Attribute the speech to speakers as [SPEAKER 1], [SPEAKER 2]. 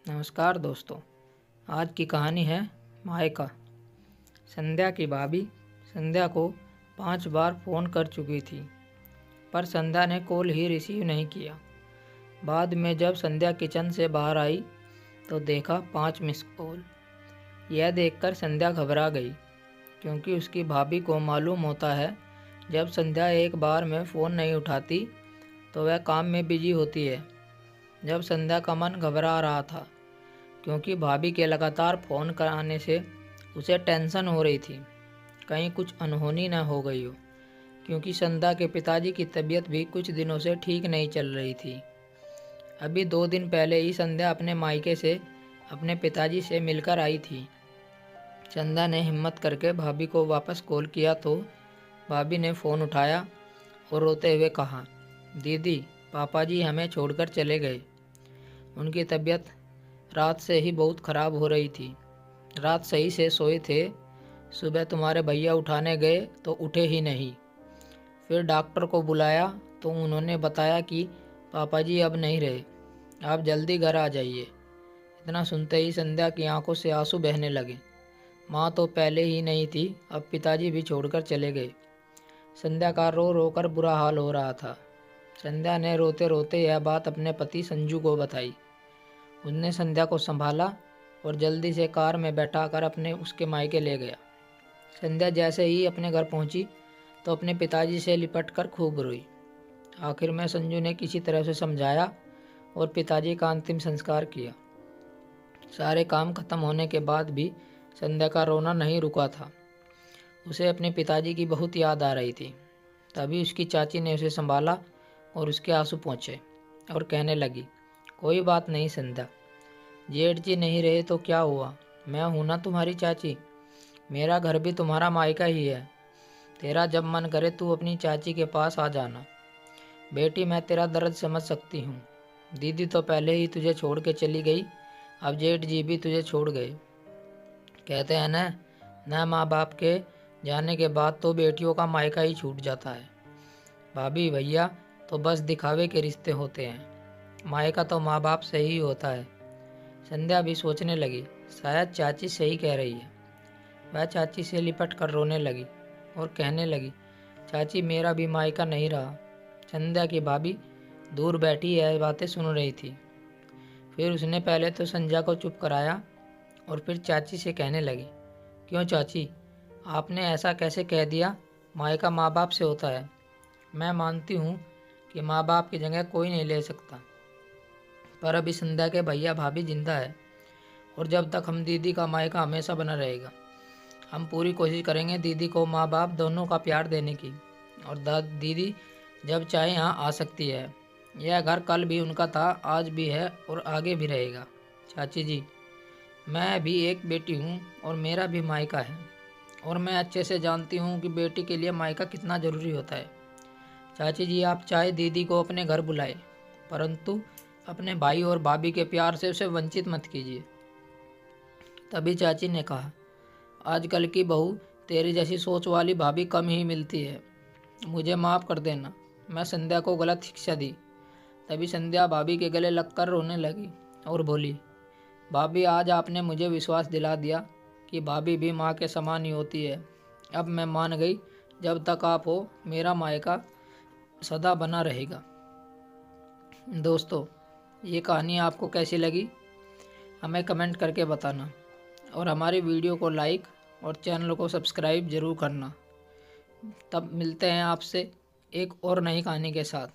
[SPEAKER 1] नमस्कार दोस्तों। आज की कहानी है मायका। संध्या की भाभी संध्या को 5 बार फ़ोन कर चुकी थी, पर संध्या ने कॉल ही रिसीव नहीं किया। बाद में जब संध्या किचन से बाहर आई तो देखा 5 मिस कॉल। यह देखकर संध्या घबरा गई, क्योंकि उसकी भाभी को मालूम होता है जब संध्या एक बार में फ़ोन नहीं उठाती तो वह काम में बिजी होती है। जब संध्या का मन घबरा रहा था, क्योंकि भाभी के लगातार फ़ोन कराने से उसे टेंशन हो रही थी, कहीं कुछ अनहोनी न हो गई हो, क्योंकि संध्या के पिताजी की तबीयत भी कुछ दिनों से ठीक नहीं चल रही थी। अभी 2 दिन पहले ही संध्या अपने मायके से अपने पिताजी से मिलकर आई थी। संध्या ने हिम्मत करके भाभी को वापस कॉल किया तो भाभी ने फ़ोन उठाया और रोते हुए कहा, दीदी, पापा जी हमें छोड़कर चले गए। उनकी तबीयत रात से ही बहुत ख़राब हो रही थी। रात सही से सोए थे, सुबह तुम्हारे भैया उठाने गए तो उठे ही नहीं। फिर डॉक्टर को बुलाया तो उन्होंने बताया कि पापा जी अब नहीं रहे, आप जल्दी घर आ जाइए। इतना सुनते ही संध्या की आंखों से आंसू बहने लगे। माँ तो पहले ही नहीं थी, अब पिताजी भी छोड़कर चले गए। संध्या का रो रो कर बुरा हाल हो रहा था। संध्या ने रोते रोते यह बात अपने पति संजू को बताई। उसने संध्या को संभाला और जल्दी से कार में बैठाकर अपने उसके मायके ले गया। संध्या जैसे ही अपने घर पहुंची तो अपने पिताजी से लिपट कर खूब रोई। आखिर में संजू ने किसी तरह से समझाया और पिताजी का अंतिम संस्कार किया। सारे काम खत्म होने के बाद भी संध्या का रोना नहीं रुका था। उसे अपने पिताजी की बहुत याद आ रही थी। तभी उसकी चाची ने उसे संभाला और उसके आंसू पोंछे और कहने लगी, कोई बात नहीं संध्या, जेठ जी नहीं रहे तो क्या हुआ, मैं हूं ना तुम्हारी चाची। मेरा घर भी तुम्हारा मायका ही है। तेरा जब मन करे तू अपनी चाची के पास आ जाना। बेटी, मैं तेरा दर्द समझ सकती हूँ। दीदी तो पहले ही तुझे छोड़ के चली गई, अब जेठ जी भी तुझे छोड़ गए। कहते हैं न माँ बाप के जाने के बाद तो बेटियों का मायका ही छूट जाता है। भाभी भैया तो बस दिखावे के रिश्ते होते हैं, मायका तो माँ बाप से ही होता है। संध्या भी सोचने लगी, शायद चाची सही कह रही है। वह चाची से लिपट कर रोने लगी और कहने लगी, चाची मेरा भी मायका नहीं रहा। संध्या की भाभी दूर बैठी यह बातें सुन रही थी। फिर उसने पहले तो संध्या को चुप कराया और फिर चाची से कहने लगी, क्यों चाची, आपने ऐसा कैसे कह दिया, मायका माँ बाप से होता है। मैं मानती हूँ कि माँ बाप की जगह कोई नहीं ले सकता, पर अभी संध्या के भैया भाभी जिंदा है और जब तक हम दीदी का मायका हमेशा बना रहेगा। हम पूरी कोशिश करेंगे दीदी को माँ बाप दोनों का प्यार देने की, और दीदी जब चाहे यहाँ आ सकती है। यह घर कल भी उनका था, आज भी है और आगे भी रहेगा। चाची जी, मैं भी एक बेटी हूँ और मेरा भी मायका है, और मैं अच्छे से जानती हूँ कि बेटी के लिए मायका कितना ज़रूरी होता है। चाची जी, आप चाहे दीदी को अपने घर बुलाए, परंतु अपने भाई और भाभी के प्यार से उसे वंचित मत कीजिए। तभी चाची ने कहा, आजकल की बहू तेरी जैसी सोच वाली भाभी कम ही मिलती है, मुझे माफ़ कर देना, मैं संध्या को गलत शिक्षा दी। तभी संध्या भाभी के गले लगकर रोने लगी और बोली, भाभी आज आपने मुझे विश्वास दिला दिया कि भाभी भी माँ के समान ही होती है। अब मैं मान गई, जब तक आप हो मेरा मायका सदा बना रहेगा। दोस्तों, ये कहानी आपको कैसी लगी हमें कमेंट करके बताना, और हमारी वीडियो को लाइक और चैनल को सब्सक्राइब ज़रूर करना। तब मिलते हैं आपसे एक और नई कहानी के साथ।